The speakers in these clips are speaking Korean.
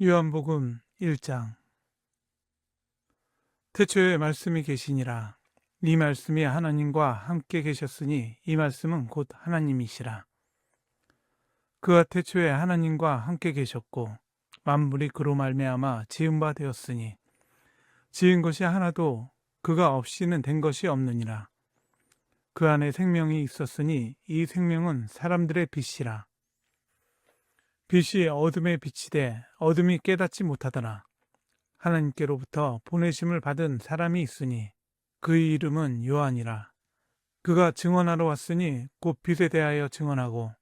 요한복음 1장. 태초에 말씀이 계시니라. 이 말씀이 하나님과 함께 계셨으니 이 말씀은 곧 하나님이시라. 그가 태초에 하나님과 함께 계셨고 만물이 그로 말미암아 지은 바 되었으니 지은 것이 하나도 그가 없이는 된 것이 없느니라. 그 안에 생명이 있었으니 이 생명은 사람들의 빛이라. 빛이 어둠에 비치되 어둠이 깨닫지 못하더라. 하나님께로부터 보내심을 받은 사람이 있으니 그의 이름은 요한이라. 그가 증언하러 왔으니 곧 빛에 대하여 증언하고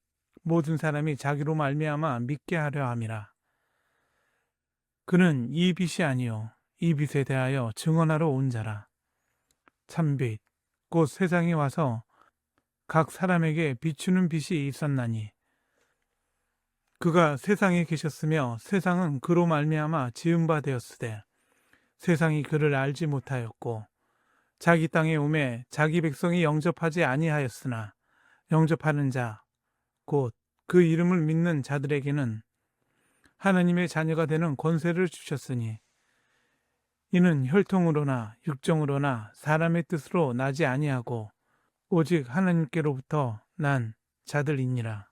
모든 사람이 자기로 말미암아 믿게 하려 함이라. 그는 이 빛이 아니요 이 빛에 대하여 증언하러 온 자라. 참빛 곧 세상에 와서 각 사람에게 비추는 빛이 있었나니 그가 세상에 계셨으며 세상은 그로 말미암아 지은 바 되었으되 세상이 그를 알지 못하였고 자기 땅에 오매 자기 백성이 영접하지 아니하였으나 영접하는 자 곧 그 이름을 믿는 자들에게는 하나님의 자녀가 되는 권세를 주셨으니 이는 혈통으로나 육정으로나 사람의 뜻으로 나지 아니하고 오직 하나님께로부터 난 자들이니라.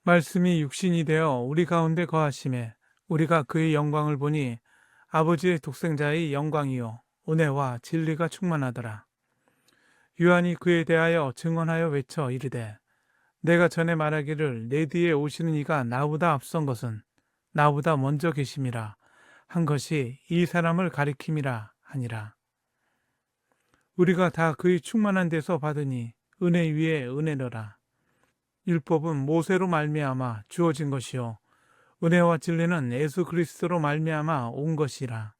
말씀이 육신이 되어 우리 가운데 거하심에 우리가 그의 영광을 보니 아버지의 독생자의 영광이요 은혜와 진리가 충만하더라. 요한이 그에 대하여 증언하여 외쳐 이르되 내가 전에 말하기를 내 뒤에 오시는 이가 나보다 앞선 것은 나보다 먼저 계심이라 한 것이 이 사람을 가리킴이라 하니라. 우리가 다 그의 충만한 데서 받으니 은혜 위에 은혜로라. 율법은 모세로 말미암아 주어진 것이요 은혜와 진리는 예수 그리스도로 말미암아 온 것이라.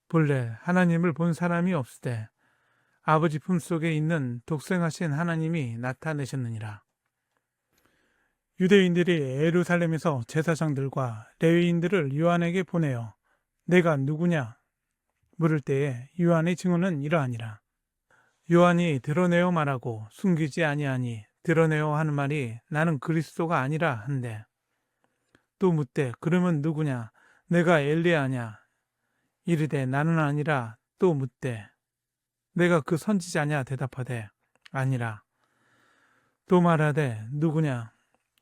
본래 하나님을 본 사람이 없으되 아버지 품속에 있는 독생하신 하나님이 나타내셨느니라. 유대인들이 예루살렘에서 제사장들과 레위인들을 요한에게 보내어 내가 누구냐 물을 때에 요한의 증언은 이러하니라. 요한이 드러내어 말하고 숨기지 아니하니 드러내어 하는 말이 나는 그리스도가 아니라 한데 또 묻되 그러면 누구냐 내가 엘리야냐 이르되 나는 아니라 또 묻되 내가 그 선지자냐 대답하되 아니라 또 말하되 누구냐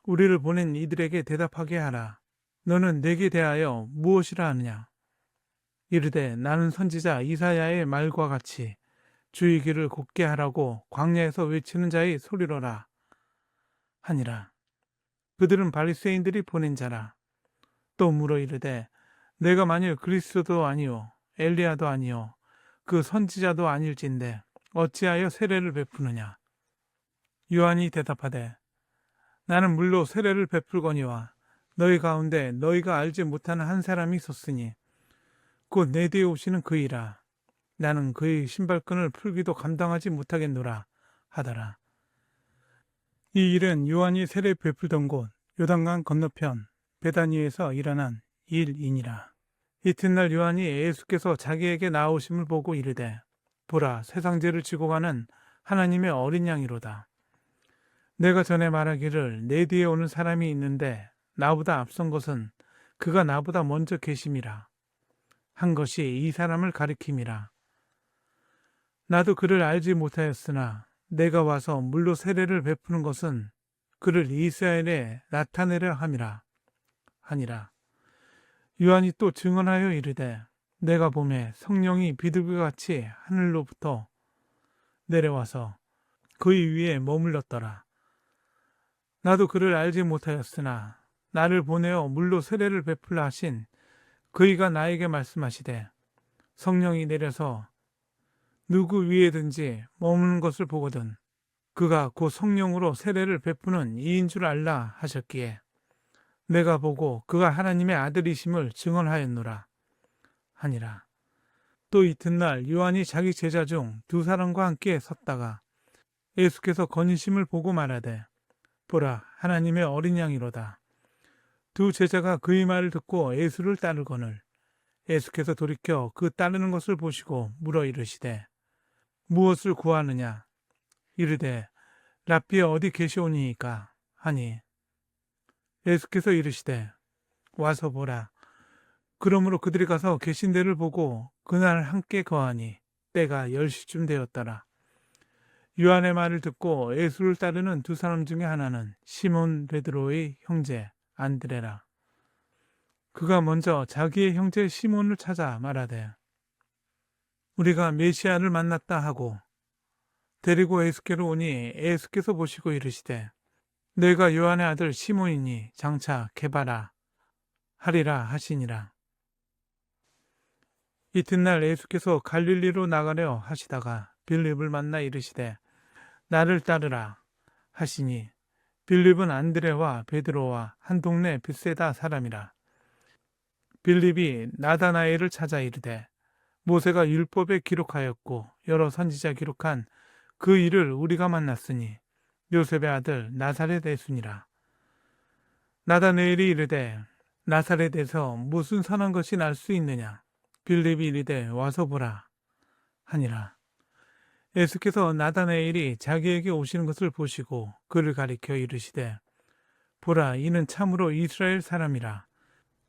우리를 보낸 이들에게 대답하게 하라. 너는 내게 대하여 무엇이라 하느냐 이르되 나는 선지자 이사야의 말과 같이 주의 길을 곧게 하라고 광야에서 외치는 자의 소리로라 하니라. 그들은 바리새인들이 보낸 자라. 또 물어 이르되 내가 만일 그리스도도 아니요 엘리야도 아니요 그 선지자도 아닐진데 어찌하여 세례를 베푸느냐. 요한이 대답하되 나는 물로 세례를 베풀거니와 너희 가운데 너희가 알지 못하는 한 사람이 있었으니 곧 내 뒤에 오시는 그이라. 나는 그의 신발끈을 풀기도 감당하지 못하겠노라 하더라. 이 일은 요한이 세례 베풀던 곳 요단강 건너편 베다니에서 일어난 일이니라. 이튿날 요한이 예수께서 자기에게 나오심을 보고 이르되 보라 세상 죄를 지고 가는 하나님의 어린 양이로다. 내가 전에 말하기를 내 뒤에 오는 사람이 있는데 나보다 앞선 것은 그가 나보다 먼저 계심이라 한 것이 이 사람을 가리킴이라. 나도 그를 알지 못하였으나 내가 와서 물로 세례를 베푸는 것은 그를 이스라엘에 나타내려 함이라 하니라. 요한이 또 증언하여 이르되 내가 보매 성령이 비둘기같이 하늘로부터 내려와서 그의 위에 머물렀더라. 나도 그를 알지 못하였으나 나를 보내어 물로 세례를 베풀라 하신 그이가 나에게 말씀하시되 성령이 내려서 누구 위에든지 머무는 것을 보거든 그가 곧 성령으로 세례를 베푸는 이인 줄 알라 하셨기에 내가 보고 그가 하나님의 아들이심을 증언하였노라 하니라. 또 이튿날 요한이 자기 제자 중 두 사람과 함께 섰다가 예수께서 거니심을 보고 말하되 보라 하나님의 어린 양이로다. 두 제자가 그의 말을 듣고 예수를 따르거늘 예수께서 돌이켜 그 따르는 것을 보시고 물어 이르시되 무엇을 구하느냐 이르되 랍비 어디 계시오니이까 하니 예수께서 이르시되 와서 보라. 그러므로 그들이 가서 계신 데를 보고 그날 함께 거하니 때가 10시쯤 되었더라. 요한의 말을 듣고 예수를 따르는 두 사람 중에 하나는 시몬 베드로의 형제 안드레라. 그가 먼저 자기의 형제 시몬을 찾아 말하되 우리가 메시아를 만났다 하고 데리고 예수께로 오니 예수께서 보시고 이르시되 너희가 요한의 아들 시몬이니 장차 게바라 하리라 하시니라. 이튿날 예수께서 갈릴리로 나가려 하시다가 빌립을 만나 이르시되 나를 따르라 하시니 빌립은 안드레와 베드로와 한 동네 벳세다 사람이라. 빌립이 나다나엘을 찾아 이르되 모세가 율법에 기록하였고 여러 선지자 기록한 그 일을 우리가 만났으니 요셉의 아들 나사렛 예수니라. 나다나엘이 이르되 나사렛에서 무슨 선한 것이 날 수 있느냐. 빌립이 이르되 와서 보라 하니라. 예수께서 나다나엘이 자기에게 오시는 것을 보시고 그를 가리켜 이르시되 보라 이는 참으로 이스라엘 사람이라.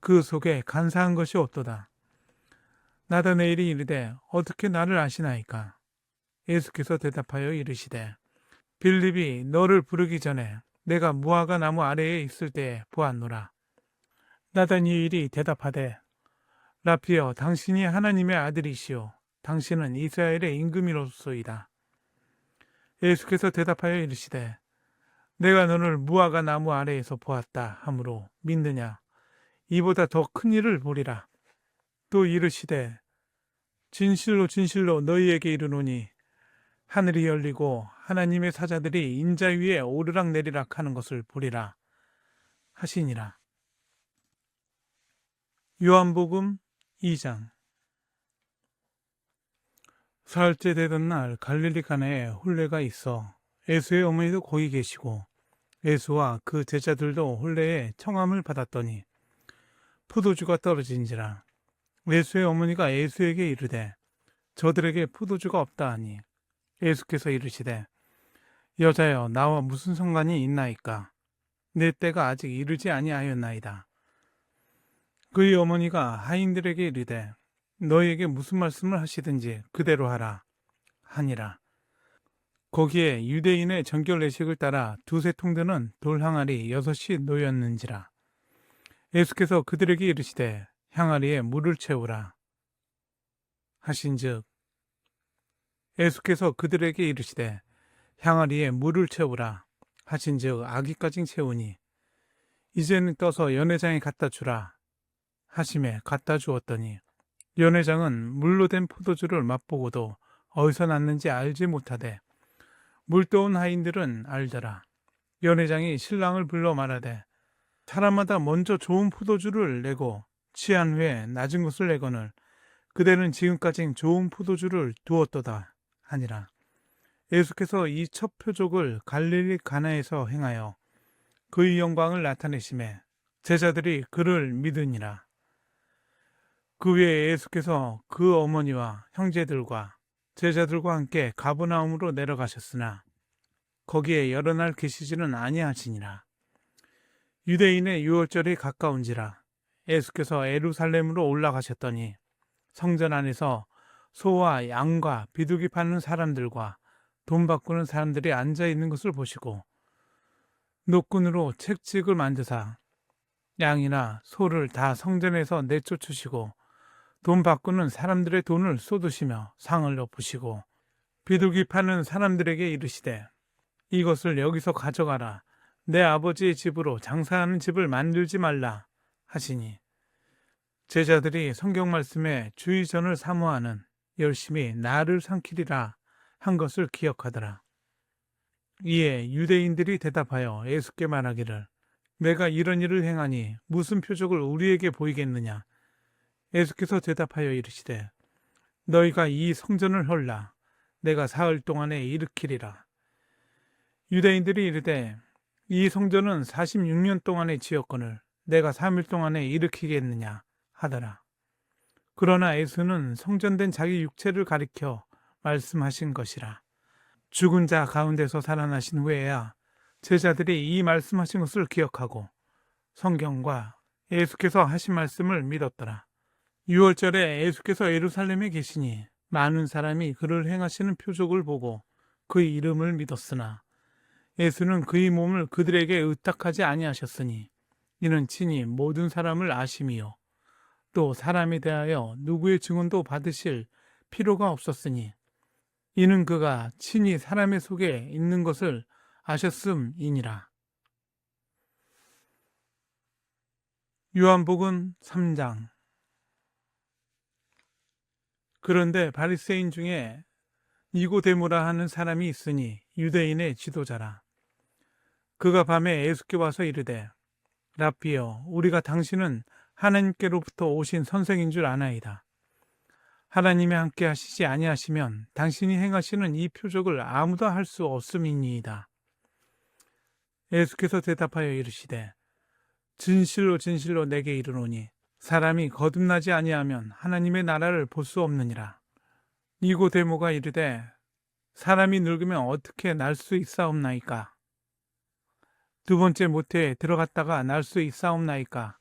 그 속에 간사한 것이 없도다. 나다나엘이 이르되 어떻게 나를 아시나이까. 예수께서 대답하여 이르시되 빌립이 너를 부르기 전에 내가 무화과 나무 아래에 있을 때에 보았노라. 나다나엘이 대답하되 라피여 당신이 하나님의 아들이시오 당신은 이스라엘의 임금이로소이다. 예수께서 대답하여 이르시되 내가 너를 무화과 나무 아래에서 보았다 하므로 믿느냐. 이보다 더 큰 일을 보리라. 또 이르시되 진실로 진실로 너희에게 이르노니 하늘이 열리고 하나님의 사자들이 인자 위에 오르락 내리락 하는 것을 보리라 하시니라. 요한복음 2장. 사흘째 되던 날 갈릴리 가나에 혼례가 있어 예수의 어머니도 거기 계시고 예수와 그 제자들도 혼례에 청함을 받았더니 포도주가 떨어진지라. 예수의 어머니가 예수에게 이르되 저들에게 포도주가 없다 하니 예수께서 이르시되 여자여 나와 무슨 상관이 있나이까. 내 때가 아직 이르지 아니하였나이다. 그의 어머니가 하인들에게 이르되 너희에게 무슨 말씀을 하시든지 그대로 하라 하니라. 거기에 유대인의 정결 예식을 따라 두세 통 드는 돌 항아리 6이 놓였는지라. 예수께서 그들에게 이르시되 항아리에 물을 채우라 하신즉 예수께서 그들에게 이르시되 항아리에 물을 채우라 하신즉 아기까지 채우니 이제는 떠서 연회장에 갖다 주라 하심에 갖다 주었더니 연회장은 물로 된 포도주를 맛보고도 어디서 났는지 알지 못하되 물떠온 하인들은 알더라. 연회장이 신랑을 불러 말하되 사람마다 먼저 좋은 포도주를 내고 취한 후에 낮은 것을 내거늘 그대는 지금까지 좋은 포도주를 두었도다 하니라. 예수께서 이 첫 표적을 갈릴리 가나에서 행하여 그의 영광을 나타내심에 제자들이 그를 믿으니라. 그 후에 예수께서 그 어머니와 형제들과 제자들과 함께 가버나움으로 내려가셨으나 거기에 여러 날 계시지는 아니하시니라. 유대인의 유월절이 가까운지라. 예수께서 예루살렘으로 올라가셨더니 성전 안에서 소와 양과 비둘기 파는 사람들과 돈 바꾸는 사람들이 앉아 있는 것을 보시고 노끈으로 책찍을 만드사 양이나 소를 다 성전에서 내쫓으시고 돈 바꾸는 사람들의 돈을 쏟으시며 상을 엎으시고 비둘기 파는 사람들에게 이르시되 이것을 여기서 가져가라. 내 아버지의 집으로 장사하는 집을 만들지 말라 하시니 제자들이 성경 말씀에 주의전을 사모하는 열심히 나를 삼키리라 한 것을 기억하더라. 이에 유대인들이 대답하여 예수께 말하기를 내가 이런 일을 행하니 무슨 표적을 우리에게 보이겠느냐. 예수께서 대답하여 이르시되 너희가 이 성전을 헐라. 내가 사흘 동안에 일으키리라. 유대인들이 이르되 이 성전은 46년 동안에 지었거늘 내가 3일 동안에 일으키겠느냐 하더라. 그러나 예수는 성전된 자기 육체를 가리켜 말씀하신 것이라. 죽은 자 가운데서 살아나신 후에야 제자들이 이 말씀하신 것을 기억하고 성경과 예수께서 하신 말씀을 믿었더라. 6월절에 예수께서 예루살렘에 계시니 많은 사람이 그를 행하시는 표적을 보고 그의 이름을 믿었으나 예수는 그의 몸을 그들에게 의탁하지 아니하셨으니 이는 친히 모든 사람을 아심이요 또 사람에 대하여 누구의 증언도 받으실 필요가 없었으니 이는 그가 친히 사람의 속에 있는 것을 아셨음이니라. 요한복음 3장. 그런데 바리새인 중에 니고데모라 하는 사람이 있으니 유대인의 지도자라. 그가 밤에 예수께 와서 이르되 라삐여 우리가 당신은 하나님께로부터 오신 선생인 줄 아나이다. 하나님이 함께 하시지 아니하시면 당신이 행하시는 이 표적을 아무도 할 수 없음이니이다. 예수께서 대답하여 이르시되 진실로 진실로 내게 이르노니 사람이 거듭나지 아니하면 하나님의 나라를 볼 수 없느니라. 니고데모가 이르되 사람이 늙으면 어떻게 날 수 있사옵나이까? 두 번째 모태에 들어갔다가 날 수 있사옵나이까?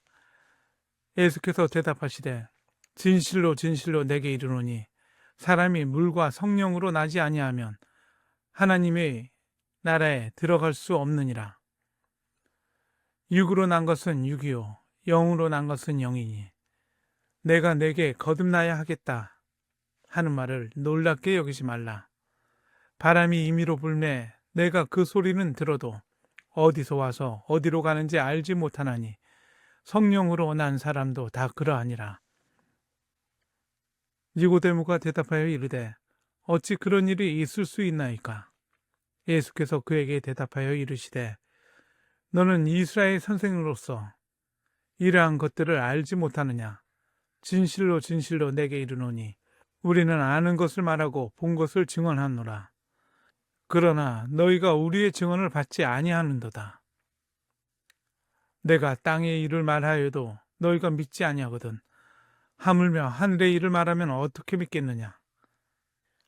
예수께서 대답하시되 진실로 진실로 내게 이르노니 사람이 물과 성령으로 나지 아니하면 하나님의 나라에 들어갈 수 없느니라. 육으로 난 것은 육이요 영으로 난 것은 영이니 내가 내게 거듭나야 하겠다 하는 말을 놀랍게 여기지 말라. 바람이 임의로 불매 내가 그 소리는 들어도 어디서 와서 어디로 가는지 알지 못하나니 성령으로 난 사람도 다 그러하니라. 니고데모가 대답하여 이르되 어찌 그런 일이 있을 수 있나이까? 예수께서 그에게 대답하여 이르시되 너는 이스라엘 선생으로서 이러한 것들을 알지 못하느냐? 진실로 진실로 내게 이르노니 우리는 아는 것을 말하고 본 것을 증언하노라. 그러나 너희가 우리의 증언을 받지 아니하는도다. 내가 땅의 일을 말하여도 너희가 믿지 아니하거든 하물며 하늘의 일을 말하면 어떻게 믿겠느냐?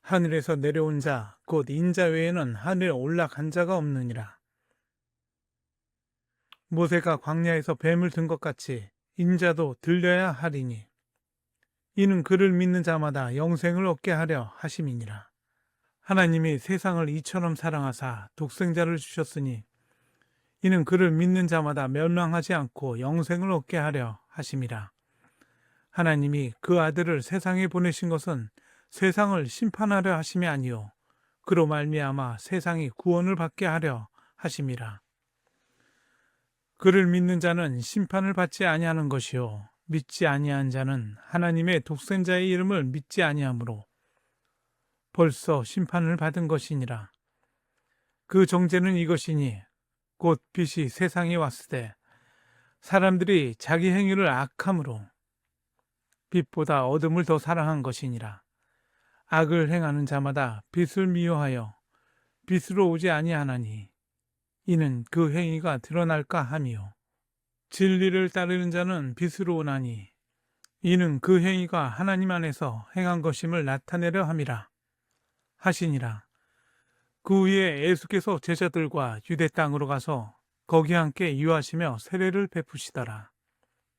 하늘에서 내려온 자 곧 인자 외에는 하늘에 올라간 자가 없느니라. 모세가 광야에서 뱀을 든 것 같이 인자도 들려야 하리니 이는 그를 믿는 자마다 영생을 얻게 하려 하심이니라. 하나님이 세상을 이처럼 사랑하사 독생자를 주셨으니 이는 그를 믿는 자마다 멸망하지 않고 영생을 얻게 하려 하심이라. 하나님이 그 아들을 세상에 보내신 것은 세상을 심판하려 하심이 아니요 그로 말미암아 세상이 구원을 받게 하려 하심이라. 그를 믿는 자는 심판을 받지 아니하는 것이요 믿지 아니한 자는 하나님의 독생자의 이름을 믿지 아니하므로 벌써 심판을 받은 것이니라. 그 정죄는 이것이니 곧 빛이 세상에 왔을 때 사람들이 자기 행위를 악함으로 빛보다 어둠을 더 사랑한 것이니라. 악을 행하는 자마다 빛을 미워하여 빛으로 오지 아니하나니 이는 그 행위가 드러날까 함이요 진리를 따르는 자는 빛으로 오나니 이는 그 행위가 하나님 안에서 행한 것임을 나타내려 함이라 하시니라. 그 후에 예수께서 제자들과 유대 땅으로 가서 거기 함께 유하시며 세례를 베푸시더라.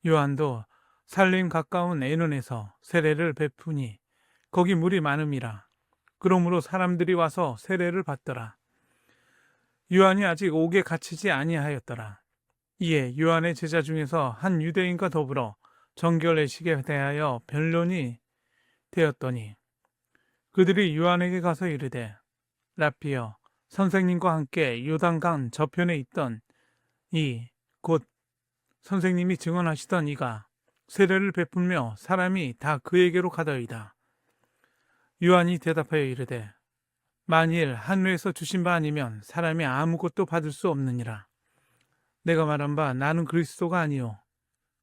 요한도 살림 가까운 에논에서 세례를 베푸니 거기 물이 많음이라. 그러므로 사람들이 와서 세례를 받더라. 요한이 아직 옥에 갇히지 아니하였더라. 이에 요한의 제자 중에서 한 유대인과 더불어 정결례식에 대하여 변론이 되었더니 그들이 요한에게 가서 이르되 라삐여 선생님과 함께 요단강 저편에 있던 이 곧 선생님이 증언하시던 이가 세례를 베풀며 사람이 다 그에게로 가더이다. 요한이 대답하여 이르되 만일 하늘에서 주신 바 아니면 사람이 아무것도 받을 수 없느니라. 내가 말한 바 나는 그리스도가 아니요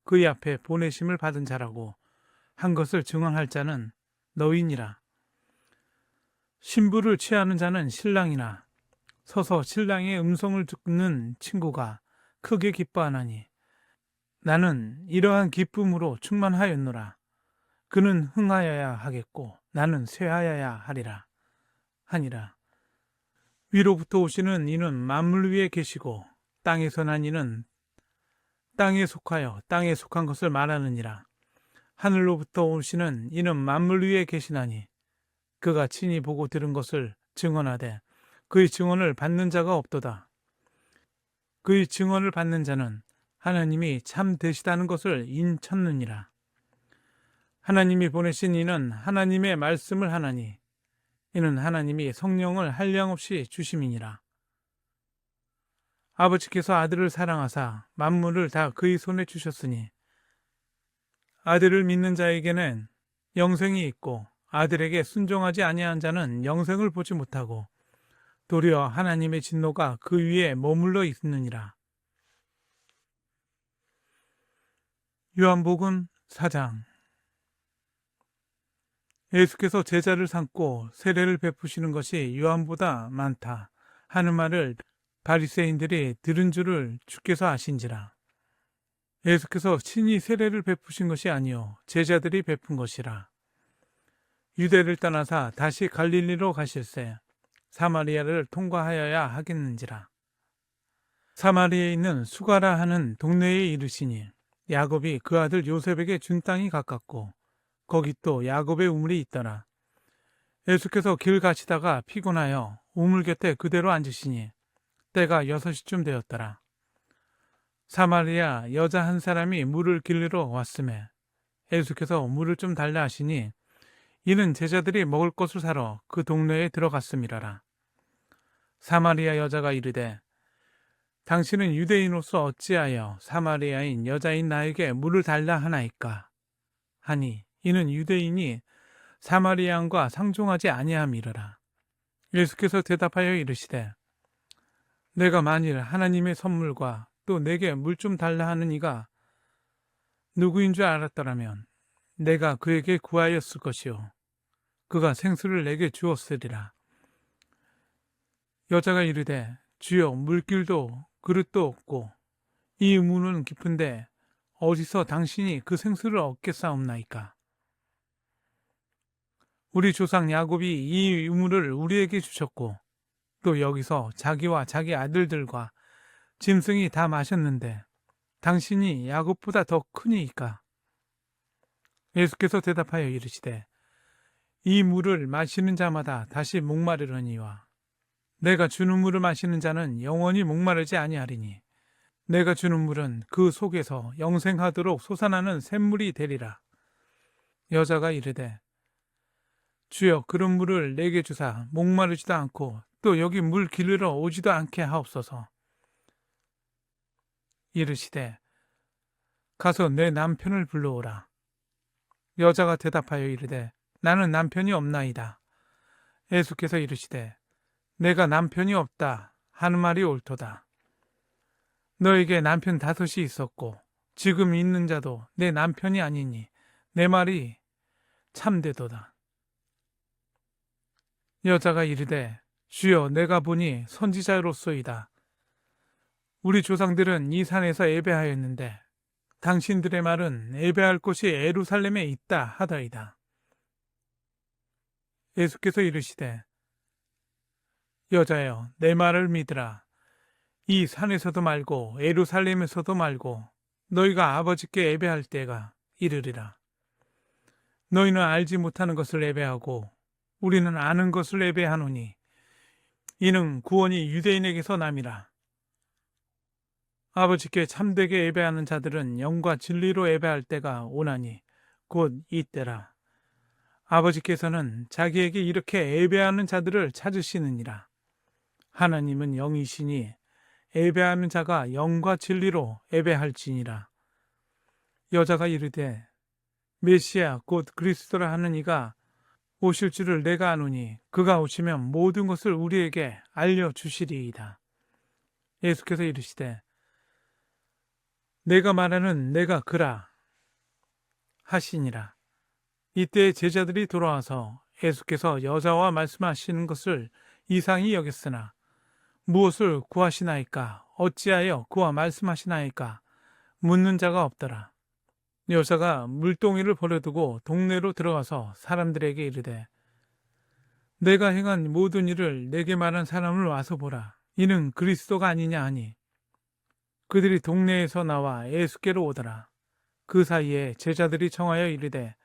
그의 앞에 보내심을 받은 자라고 한 것을 증언할 자는 너희니라. 신부를 취하는 자는 신랑이나 서서 신랑의 음성을 듣는 친구가 크게 기뻐하나니 나는 이러한 기쁨으로 충만하였노라. 그는 흥하여야 하겠고 나는 쇠하여야 하리라 하니라. 위로부터 오시는 이는 만물 위에 계시고 땅에서 난 이는 땅에 속하여 땅에 속한 것을 말하느니라. 하늘로부터 오시는 이는 만물 위에 계시나니 그가 친히 보고 들은 것을 증언하되 그의 증언을 받는 자가 없도다. 그의 증언을 받는 자는 하나님이 참 되시다는 것을 인쳤느니라. 하나님이 보내신 이는 하나님의 말씀을 하나니 이는 하나님이 성령을 한량없이 주심이니라. 아버지께서 아들을 사랑하사 만물을 다 그의 손에 주셨으니 아들을 믿는 자에게는 영생이 있고 아들에게 순종하지 아니한 자는 영생을 보지 못하고 도리어 하나님의 진노가 그 위에 머물러 있느니라. 요한복음 4장. 예수께서 제자를 삼고 세례를 베푸시는 것이 요한보다 많다 하는 말을 바리새인들이 들은 줄을 주께서 아신지라. 예수께서 친히 세례를 베푸신 것이 아니요 제자들이 베푼 것이라. 유대를 떠나사 다시 갈릴리로 가실새 사마리아를 통과하여야 하겠는지라. 사마리아에 있는 수가라 하는 동네에 이르시니 야곱이 그 아들 요셉에게 준 땅이 가깝고 거기 또 야곱의 우물이 있더라. 예수께서 길 가시다가 피곤하여 우물 곁에 그대로 앉으시니 때가 6시쯤 되었더라. 사마리아 여자 한 사람이 물을 길르러 왔음에 예수께서 물을 좀 달라 하시니 이는 제자들이 먹을 것을 사러 그 동네에 들어갔음이라라. 사마리아 여자가 이르되 당신은 유대인으로서 어찌하여 사마리아인 여자인 나에게 물을 달라 하나이까 하니 이는 유대인이 사마리아인과 상종하지 아니함이러라. 예수께서 대답하여 이르시되 내가 만일 하나님의 선물과 또 내게 물 좀 달라 하는 이가 누구인 줄 알았더라면 내가 그에게 구하였을 것이요 그가 생수를 내게 주었으리라. 여자가 이르되 주여 물길도 그릇도 없고 이 우물은 깊은데 어디서 당신이 그 생수를 얻겠사옵나이까. 우리 조상 야곱이 이 우물을 우리에게 주셨고 또 여기서 자기와 자기 아들들과 짐승이 다 마셨는데 당신이 야곱보다 더 크니이까. 예수께서 대답하여 이르시되 이 물을 마시는 자마다 다시 목마르려니와 내가 주는 물을 마시는 자는 영원히 목마르지 아니하리니 내가 주는 물은 그 속에서 영생하도록 솟아나는 샘물이 되리라. 여자가 이르되 주여 그런 물을 내게 주사 목마르지도 않고 또 여기 물 기르러 오지도 않게 하옵소서. 이르시되 가서 내 남편을 불러오라. 여자가 대답하여 이르되 나는 남편이 없나이다. 예수께서 이르시되 내가 남편이 없다 하는 말이 옳도다. 너에게 남편 5이 있었고 지금 있는 자도 내 남편이 아니니 내 말이 참되도다. 여자가 이르되 주여 내가 보니 선지자로소이다. 우리 조상들은 이 산에서 예배하였는데 당신들의 말은 예배할 곳이 예루살렘에 있다 하더이다. 예수께서 이르시되 여자여 내 말을 믿으라. 이 산에서도 말고 예루살렘에서도 말고 너희가 아버지께 예배할 때가 이르리라. 너희는 알지 못하는 것을 예배하고 우리는 아는 것을 예배하노니 이는 구원이 유대인에게서 남이라. 아버지께 참되게 예배하는 자들은 영과 진리로 예배할 때가 오나니 곧 이때라. 아버지께서는 자기에게 이렇게 예배하는 자들을 찾으시느니라. 하나님은 영이시니 예배하는 자가 영과 진리로 예배할지니라. 여자가 이르되 메시아 곧 그리스도라 하는 이가 오실 줄을 내가 아노니 그가 오시면 모든 것을 우리에게 알려주시리이다. 예수께서 이르시되 내가 말하는 내가 그라 하시니라. 이때 제자들이 돌아와서 예수께서 여자와 말씀하시는 것을 이상히 여겼으나 무엇을 구하시나이까 어찌하여 그와 말씀하시나이까 묻는 자가 없더라. 여자가 물동이를 버려두고 동네로 들어가서 사람들에게 이르되 내가 행한 모든 일을 내게 말한 사람을 와서 보라. 이는 그리스도가 아니냐 하니 그들이 동네에서 나와 예수께로 오더라. 그 사이에 제자들이 청하여 이르되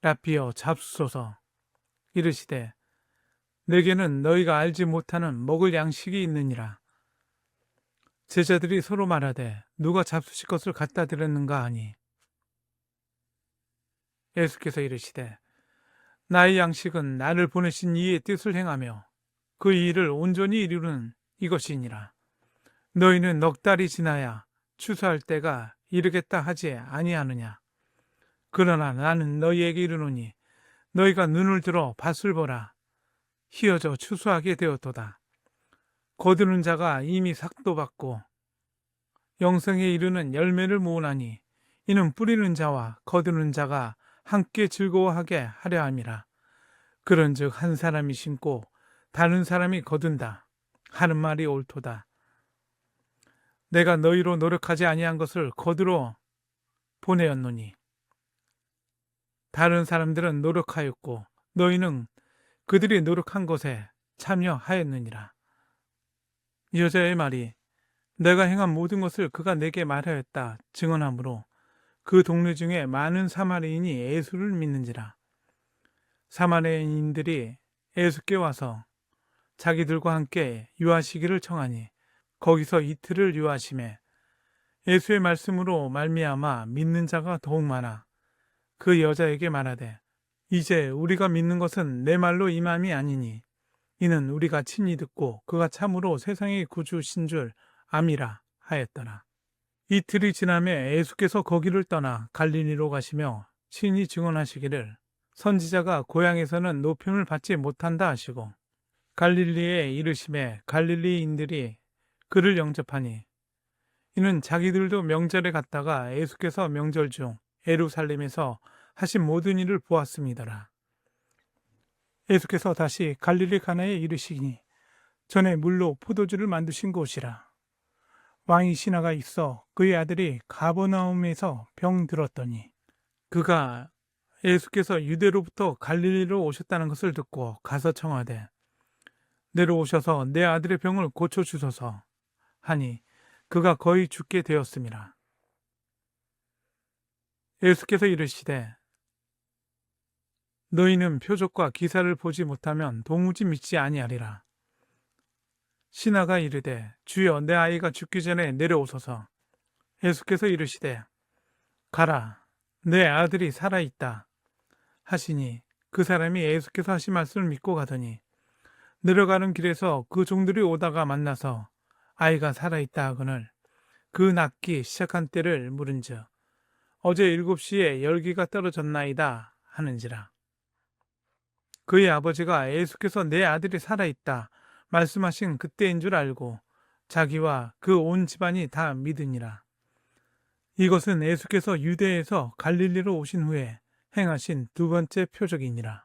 라삐여 잡수소서. 이르시되 내게는 너희가 알지 못하는 먹을 양식이 있느니라. 제자들이 서로 말하되 누가 잡수실 것을 갖다 드렸는가 하니 예수께서 이르시되 나의 양식은 나를 보내신 이의 뜻을 행하며 그 일을 온전히 이루는 이것이니라. 너희는 넉 달이 지나야 추수할 때가 이르겠다 하지 아니하느냐. 그러나 나는 너희에게 이르노니 너희가 눈을 들어 밭을 보라. 희어져 추수하게 되었도다. 거두는 자가 이미 삭도 받고 영생에 이르는 열매를 모으나니 이는 뿌리는 자와 거두는 자가 함께 즐거워하게 하려 함이라. 그런즉 한 사람이 심고 다른 사람이 거둔다 하는 말이 옳도다. 내가 너희로 노력하지 아니한 것을 거두러 보내었노니 다른 사람들은 노력하였고 너희는 그들이 노력한 것에 참여하였느니라. 여자의 말이 내가 행한 모든 것을 그가 내게 말하였다 증언하므로 그 동네 중에 많은 사마리인이 예수를 믿는지라. 사마리인들이 예수께 와서 자기들과 함께 유하시기를 청하니 거기서 이틀을 유하심에 예수의 말씀으로 말미암아 믿는 자가 더욱 많아 그 여자에게 말하되 이제 우리가 믿는 것은 내 말로 임함이 아니니 이는 우리가 친히 듣고 그가 참으로 세상의 구주신 줄 암이라 하였더라. 이틀이 지나매 예수께서 거기를 떠나 갈릴리로 가시며 친히 증언하시기를 선지자가 고향에서는 높임을 받지 못한다 하시고 갈릴리에 이르심에 갈릴리인들이 그를 영접하니 이는 자기들도 명절에 갔다가 예수께서 명절 중 예루살렘에서 하신 모든 일을 보았음이더라. 예수께서 다시 갈릴리 가나에 이르시니 전에 물로 포도주를 만드신 곳이라. 왕이 신하가 있어 그의 아들이 가버나움에서 병들었더니 그가 예수께서 유대로부터 갈릴리로 오셨다는 것을 듣고 가서 청하되 내려오셔서 내 아들의 병을 고쳐주소서 하니 그가 거의 죽게 되었음이라. 예수께서 이르시되 너희는 표적과 기사를 보지 못하면 도무지 믿지 아니하리라. 신하가 이르되 주여 내 아이가 죽기 전에 내려오소서. 예수께서 이르시되 가라 내 아들이 살아있다 하시니 그 사람이 예수께서 하신 말씀을 믿고 가더니 내려가는 길에서 그 종들이 오다가 만나서 아이가 살아있다 하거늘 그 낫기 시작한 때를 물은즉 어제 7시에 열기가 떨어졌나이다 하는지라. 그의 아버지가 예수께서 내 아들이 살아있다 말씀하신 그때인 줄 알고 자기와 그 온 집안이 다 믿으니라. 이것은 예수께서 유대에서 갈릴리로 오신 후에 행하신 두 번째 표적이니라.